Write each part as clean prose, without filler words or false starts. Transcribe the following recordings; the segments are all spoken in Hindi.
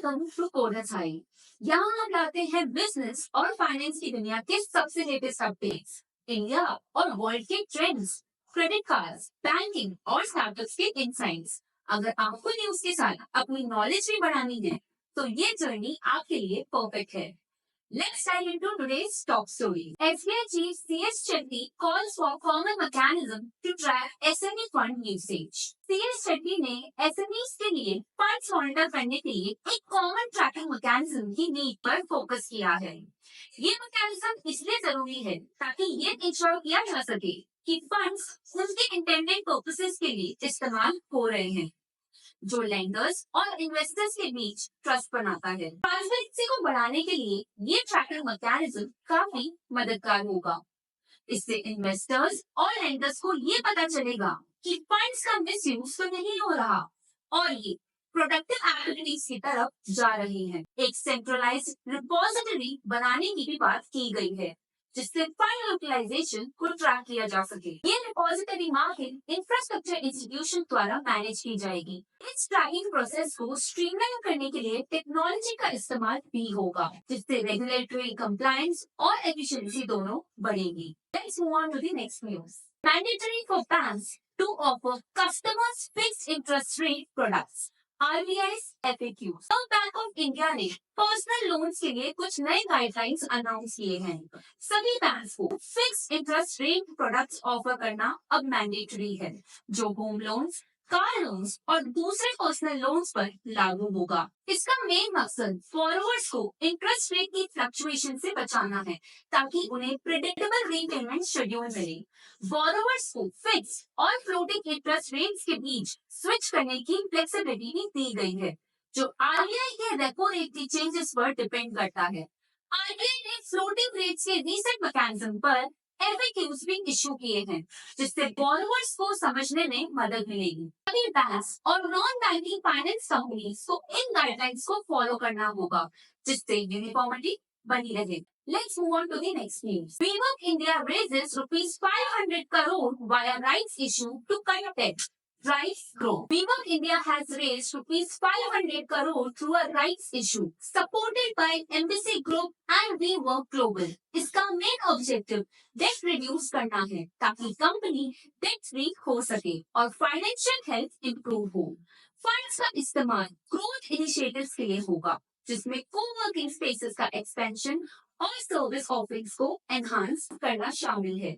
Welcome to coders high. यहाँ हम लाते हैं बिजनेस और फाइनेंस की दुनिया के सबसे लेटेस्ट अपडेट्स, इंडिया और वर्ल्ड के ट्रेंड्स, क्रेडिट कार्ड्स, बैंकिंग और स्टार्टअप्स के इनसाइट्स। अगर आपको न्यूज के साथ अपनी नॉलेज भी बढ़ानी है, तो ये जर्नी आपके लिए परफेक्ट है। Let's dive into today's top story. SBI Chief CS Chetty calls for common mechanism to track SME fund usage. CS Chetty ने SMEs के लिए फंड्स मॉनिटर करने के लिए एक कॉमन ट्रैकिंग मैकेनिज्म की नीड पर फोकस किया है। ये मैकेनिज्म इसलिए जरूरी है ताकि ये इंश्योर किया जा सके कि फंड्स उनके इंटेंडेड पर्पसेस के लिए इस्तेमाल हो रहे हैं, जो लेंडर्स और इन्वेस्टर्स के बीच ट्रस्ट बनाता है। ट्रांसपेरेंसी को बढ़ाने के लिए ये ट्रैकिंग मैकेनिज्म काफी मददगार होगा। इससे इन्वेस्टर्स और लेंडर्स को ये पता चलेगा कि फंड्स का मिसयूज तो नहीं हो रहा और ये प्रोडक्टिव एक्टिविटीज की तरफ जा रही हैं। एक सेंट्रलाइज्ड रिपोजिटरी बनाने की भी बात की गई है, जिससे फंड यूटिलाइजेशन को ट्रैक किया जा सके। ये रिपोजिटरी मार्केट इंफ्रास्ट्रक्चर इंस्टीट्यूशन द्वारा मैनेज की जाएगी। इस ट्रैकिंग प्रोसेस को स्ट्रीमलाइन करने के लिए टेक्नोलॉजी का इस्तेमाल भी होगा, जिससे रेगुलेटरी कंप्लायंस और एफिशिएंसी दोनों बढ़ेगी। Let's move on to the next news. Mandatory for banks to offer customers fixed interest rate products. RBI's FAQ. Reserve bank of India ने पर्सनल लोन्स के लिए कुछ नए गाइडलाइंस अनाउंस किए हैं। सभी बैंक्स को fix interest rate products offer करना अब मैंडेटरी है, जो होम लोन्स, कार लोन्स और दूसरे पर्सनल लोन्स पर लागू होगा। इसका मेन मकसद बोरोवर्स को इंटरेस्ट रेट की फ्लक्चुएशन से बचाना है, ताकि उन्हें प्रेडिक्टेबल रीपेमेंट शेड्यूल मिले। बोरोवर्स को फिक्स और फ्लोटिंग इंटरेस्ट रेट्स के बीच स्विच करने की फ्लेक्सिबिलिटी भी दी गई है, जो आरबीआई के रेपो रेट के चेंजेस पर डिपेंड करता है। आरबीआई ने फ्लोटिंग रेट्स के रीसेट मैकेनिज्म पर FAQs भी इशू किए हैं, जिससे बोरोवर्स को समझने में मदद मिलेगी। सभी बैंक्स और नॉन बैंकिंग फाइनेंस कंपनीज को इन गाइडलाइंस को फॉलो करना होगा, जिससे यूनिफॉर्मिटी बनी रहे। Let's move on to the next news. WeWork India raises rupees 500 crore via rights issue to cut debt. Rights grow. WeWork India has raised rupees 500 crore through a rights issue supported by Embassy Group and WeWork Global. इसका मेन ऑब्जेक्टिव डेट रिड्यूस करना है, ताकि कंपनी डेट फ्री हो सके और फाइनेंशियल हेल्थ इंप्रूव हो। फंड्स का इस्तेमाल ग्रोथ इनिशिएटिव्स के लिए होगा, जिसमें कोवर्किंग स्पेसेस का एक्सपेंशन और सर्विस ऑफरिंग्स को एनहांस करना शामिल है।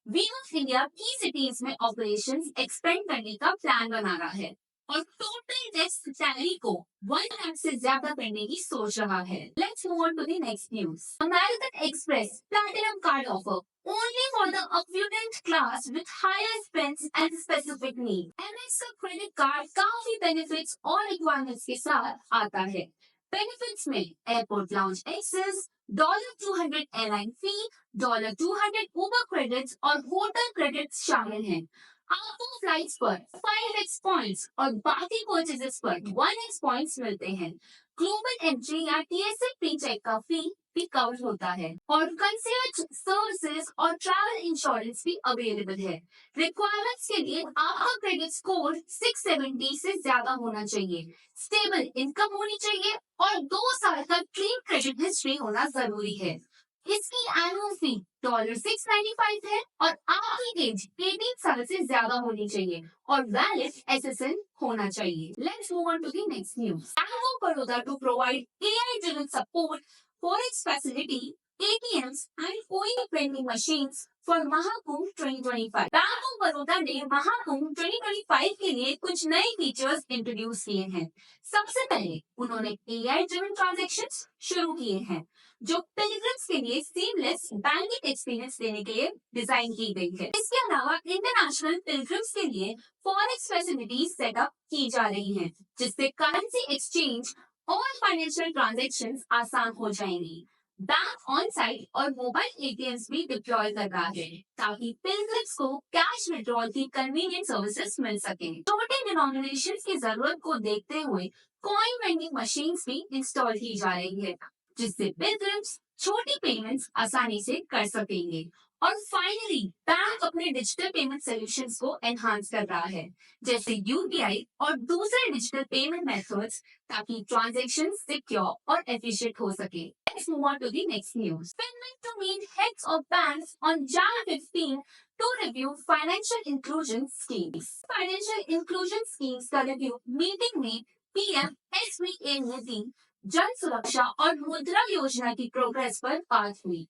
WeWork इंडिया की सिटीज में ऑपरेशंस एक्सपेंड करने का प्लान बना रहा है और टोटल डेस्क सैलरी को 1 लाख से ज्यादा करने की सोच रहा है। Let's move on to the next news. American Express Platinum Card offer only for the affluent class with higher spends and specific needs. Amex का क्रेडिट कार्ड काफी बेनिफिट्स और रिक्वायरमेंट्स के साथ आता है। बेनिफिट्स में एयरपोर्ट लाउंज एक्सेस, $200 एयरलाइन फी, $200 उबर क्रेडिट्स और होटल क्रेडिट्स शामिल हैं। आपको फ्लाइट्स पर 5x पॉइंट्स और बाकी परचेजेस पर 1x पॉइंट्स मिलते हैं। ग्लोबल एंट्री या TSA प्री चेक का फी भी कवर होता है और कंसियर्ज सर्विसेज और ट्रैवल इंश्योरेंस भी अवेलेबल है। रिक्वायरमेंट्स के लिए आपका क्रेडिट स्कोर 670 से ज्यादा होना चाहिए, स्टेबल इनकम होनी चाहिए और 2 साल तक क्लीन क्रेडिट हिस्ट्री होना जरूरी है। इसकी एनुअल फी $695 है और आपकी एज 18 साल से ज्यादा होनी चाहिए और वैलिड SSN होना चाहिए। Let's move on to the next news. Bank of Baroda to provide AI-driven support for its facility, ATMs and coin vending machines for Mahakumbh 2025. Bank of Baroda ने महाकुंभ 2025 के लिए कुछ नए फीचर्स इंट्रोड्यूस किए हैं। सबसे पहले उन्होंने AI ड्रिवन ट्रांजैक्शंस शुरू किए हैं, जो पिलग्रिम्स के लिए सीमलेस बैंकिंग एक्सपीरियंस देने के लिए डिजाइन की गई है। इसके अलावा इंटरनेशनल पिलग्रिम्स के लिए फॉरेक्स फैसिलिटीज सेटअप की जा रही हैं, जिससे करेंसी एक्सचेंज और फाइनेंशियल ट्रांजैक्शंस आसान हो जाएंगी। बैंक ऑन साइट और मोबाइल ATMs भी डिप्लॉय कर रहा है, ताकि पिलग्रिम्स को कैश विड्रॉल की कन्वीनियंट सर्विसेज मिल सके। छोटे डिनोमिनेशन की जरूरत को देखते हुए कॉइन वेंडिंग मशीन्स भी इंस्टॉल की जा रही है, जिससे पिलग्रिम्स छोटी पेमेंट्स आसानी से कर सकेंगे और फाइनली बैंक अपने डिजिटल पेमेंट सॉल्यूशंस को एनहांस कर रहा है, जैसे यूपीआई और दूसरे डिजिटल पेमेंट मेथड्स, ताकि ट्रांजैक्शन सिक्योर और एफिशिएंट हो सके। Let's move on to the next news. Finland to meet heads of banks on Jan 15 to review financial inclusion schemes. Financial inclusion schemes का रिव्यू मीटिंग में पीएम एसबीए ने दी। जन सुरक्षा और मुद्रा योजना की प्रोग्रेस पर बात हुई।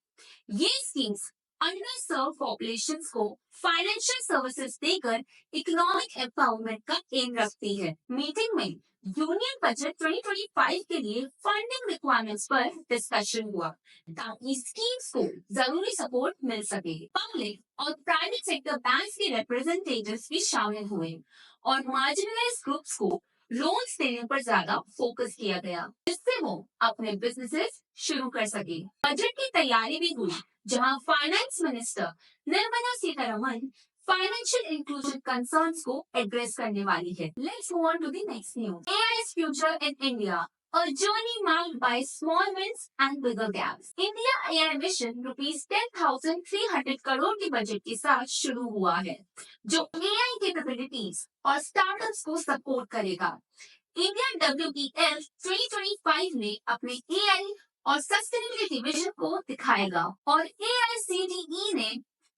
ये स्कीम्स अंडर सर्व पॉपुलेशन को फाइनेंशियल सर्विसेज देकर इकोनॉमिक एम्पावरमेंट का एम रखती है। मीटिंग में यूनियन बजट 2025 के लिए फंडिंग रिक्वायरमेंट्स पर डिस्कशन हुआ, ताकि स्कीम्स को जरूरी सपोर्ट मिल सके। पब्लिक और प्राइवेट सेक्टर बैंक्स के रिप्रेजेंटेटिव्स भी शामिल हुए और मार्जिनलाइज्ड ग्रुप्स को लोन्स देने पर ज्यादा फोकस किया गया, जिससे वो अपने बिजनेसेस शुरू कर सके। बजट की तैयारी भी हुई, जहां finance minister Nirmala Sitharaman financial inclusion concerns को एड्रेस करने वाली है। Let's move on to the next news. AI's future in India, a journey marked by small wins and bigger gaps. India AI mission rupees 10,300 crore के बजट के साथ शुरू हुआ है, जो AI कैपेबिलिटीज और स्टार्टअप्स को सपोर्ट करेगा। इंडिया WPL 2025 में अपने AI और सस्टेनेबिलिटी विजन को दिखाएगा और AICTE ने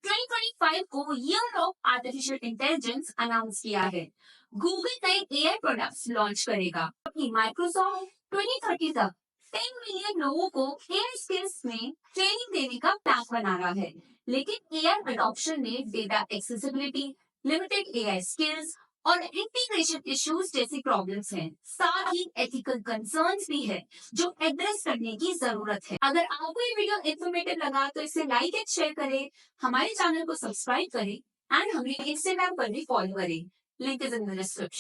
2025 को year of artificial intelligence announce किया है। गूगल नए AI प्रोडक्ट्स लॉन्च करेगा, जबकि माइक्रोसॉफ्ट 2030 तक 10 मिलियन लोगों को AI स्किल्स में ट्रेनिंग देने का प्लान बना रहा है। लेकिन AI अडॉप्शन में data accessibility, limited AI skills और इंटीग्रेशन इश्यूज जैसी प्रॉब्लम्स हैं। साथ ही एथिकल कंसर्न्स भी है, जो एड्रेस करने की जरूरत है। अगर आपको ये वीडियो इन्फॉर्मेटिव लगा तो इसे लाइक एंड शेयर करें, हमारे चैनल को सब्सक्राइब करें एंड हमें इंस्टाग्राम पर भी फॉलो करें। Link is in the description.